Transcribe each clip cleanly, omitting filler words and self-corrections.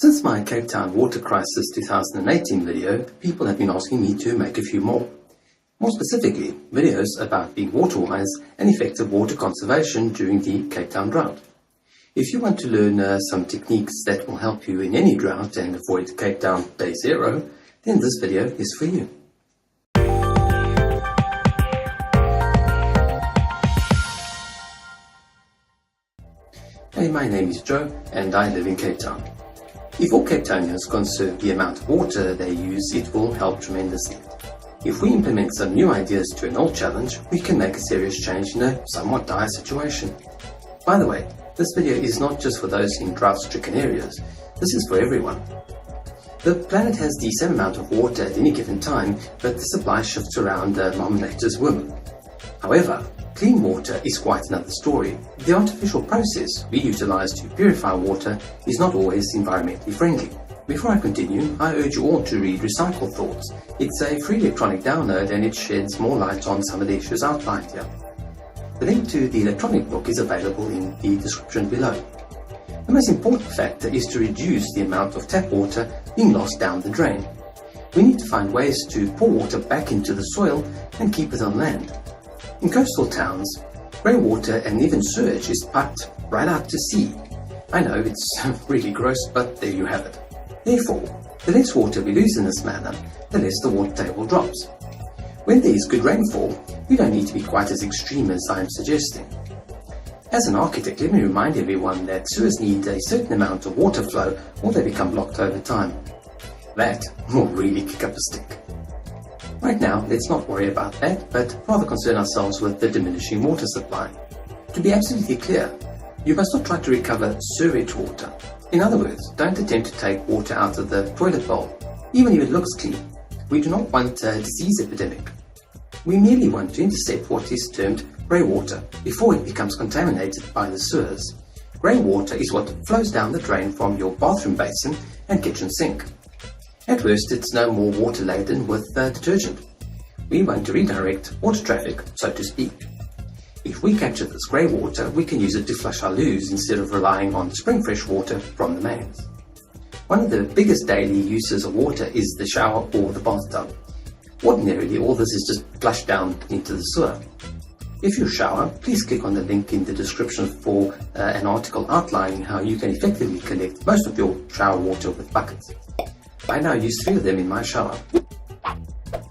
Since my Cape Town Water Crisis 2018 video, people have been asking me to make a few more. More specifically, videos about being water-wise and effective water conservation during the Cape Town drought. If you want to learn some techniques that will help you in any drought and avoid Cape Town Day Zero, then this video is for you. Hey, my name is Joe and I live in Cape Town. If all Cape Townians conserve the amount of water they use, it will help tremendously. If we implement some new ideas to an old challenge, we can make a serious change in a somewhat dire situation. By the way, this video is not just for those in drought-stricken areas, this is for everyone. The planet has the same amount of water at any given time, but the supply shifts around Mom Nature's whim. However, clean water is quite another story. The artificial process we utilize to purify water is not always environmentally friendly. Before I continue, I urge you all to read Recycle Thoughts. It's a free electronic download and it sheds more light on some of the issues outlined here. The link to the electronic book is available in the description below. The most important factor is to reduce the amount of tap water being lost down the drain. We need to find ways to pour water back into the soil and keep it on land. In coastal towns, grey water and even sewage is piped right out to sea. I know it's really gross, but there you have it. Therefore, the less water we lose in this manner, the less the water table drops. When there is good rainfall, we don't need to be quite as extreme as I'm suggesting. As an architect, let me remind everyone that sewers need a certain amount of water flow or they become blocked over time. That will really kick up a stick. Right now, let's not worry about that, but rather concern ourselves with the diminishing water supply. To be absolutely clear, you must not try to recover sewage water. In other words, don't attempt to take water out of the toilet bowl, even if it looks clean. We do not want a disease epidemic. We merely want to intercept what is termed grey water before it becomes contaminated by the sewers. Grey water is what flows down the drain from your bathroom basin and kitchen sink. At worst, it's no more water laden with detergent. We want to redirect water traffic, so to speak. If we capture this grey water, we can use it to flush our loos instead of relying on spring fresh water from the mains. One of the biggest daily uses of water is the shower or the bathtub. Ordinarily, all this is just flushed down into the sewer. If you shower, please click on the link in the description for an article outlining how you can effectively collect most of your shower water with buckets. I now use 3 of them in my shower.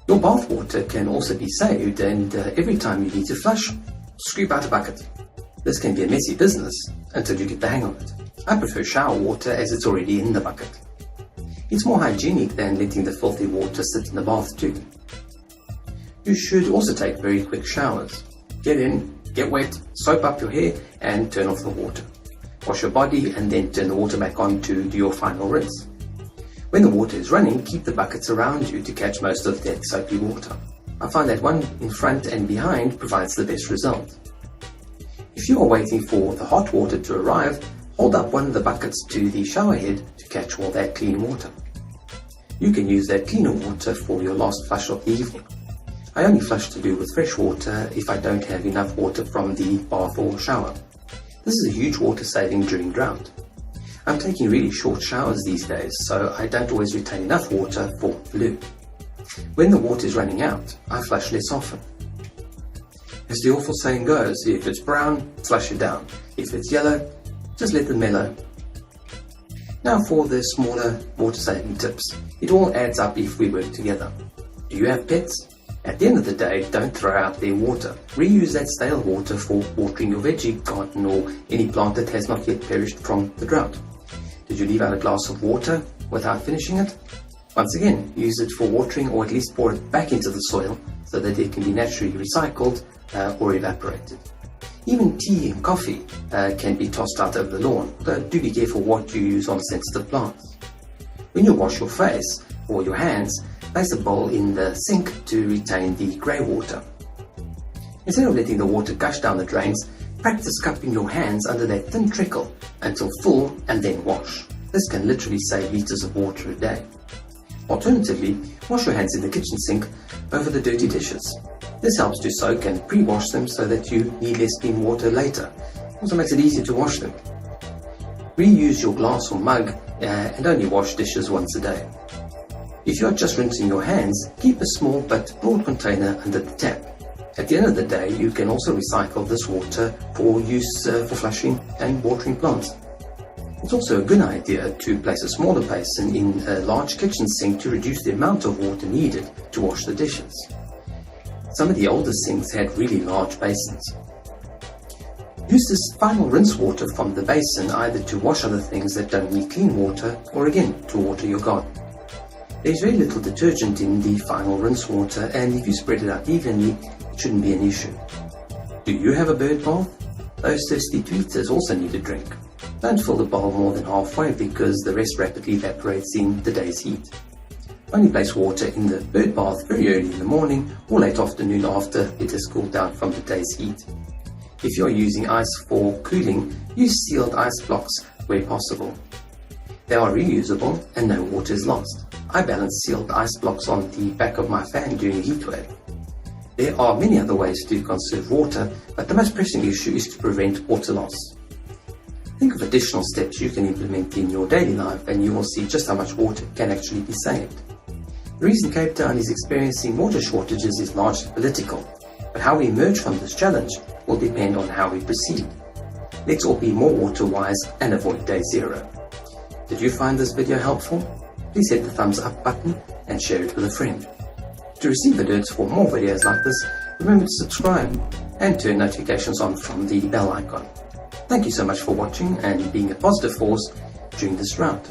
Your bath water can also be saved, and every time you need to flush, scoop out a bucket. This can be a messy business until you get the hang of it. I prefer shower water as it's already in the bucket. It's more hygienic than letting the filthy water sit in the bath too. You should also take very quick showers. Get in, get wet, soap up your hair and turn off the water. Wash your body and then turn the water back on to do your final rinse. When the water is running, keep the buckets around you to catch most of that soapy water. I find that one in front and behind provides the best result. If you are waiting for the hot water to arrive, hold up one of the buckets to the shower head to catch all that clean water. You can use that cleaner water for your last flush of the evening. I only flush to do with fresh water if I don't have enough water from the bath or shower. This is a huge water saving during drought. I'm taking really short showers these days, so I don't always retain enough water for the loo. When the water is running out, I flush less often. As the awful saying goes, if it's brown, flush it down. If it's yellow, just let them mellow. Now for the smaller water saving tips. It all adds up if we work together. Do you have pets? At the end of the day, don't throw out their water. Reuse that stale water for watering your veggie garden or any plant that has not yet perished from the drought. Did you leave out a glass of water without finishing it? Once again, use it for watering or at least pour it back into the soil so that it can be naturally recycled or evaporated. Even tea and coffee can be tossed out over the lawn, but do be careful what you use on sensitive plants. When you wash your face or your hands, place a bowl in the sink to retain the grey water. Instead of letting the water gush down the drains, practice cupping your hands under that thin trickle until full and then wash. This can literally save litres of water a day. Alternatively, wash your hands in the kitchen sink over the dirty dishes. This helps to soak and pre-wash them so that you need less clean water later. Also makes it easier to wash them. Reuse your glass or mug and only wash dishes once a day. If you are just rinsing your hands, keep a small but broad container under the tap. At the end of the day, you can also recycle this water for use for flushing and watering plants. It's also a good idea to place a smaller basin in a large kitchen sink to reduce the amount of water needed to wash the dishes. Some of the older sinks had really large basins. Use this final rinse water from the basin either to wash other things that don't need clean water or again to water your garden. There's very little detergent in the final rinse water, and if you spread it out evenly, it shouldn't be an issue. Do you have a bird bath? Those thirsty tweeters also need a drink. Don't fill the bowl more than halfway because the rest rapidly evaporates in the day's heat. Only place water in the bird bath very early in the morning or late afternoon after it has cooled down from the day's heat. If you are using ice for cooling, use sealed ice blocks where possible. They are reusable and no water is lost. I balance sealed ice blocks on the back of my fan during a heat wave. There are many other ways to conserve water, but the most pressing issue is to prevent water loss. Think of additional steps you can implement in your daily life and you will see just how much water can actually be saved. The reason Cape Town is experiencing water shortages is largely political, but how we emerge from this challenge will depend on how we proceed. Let's all be more water wise and avoid day zero. Did you find this video helpful? Please hit the thumbs up button and share it with a friend. To receive alerts for more videos like this, remember to subscribe and turn notifications on from the bell icon. Thank you so much for watching and being a positive force during this drought.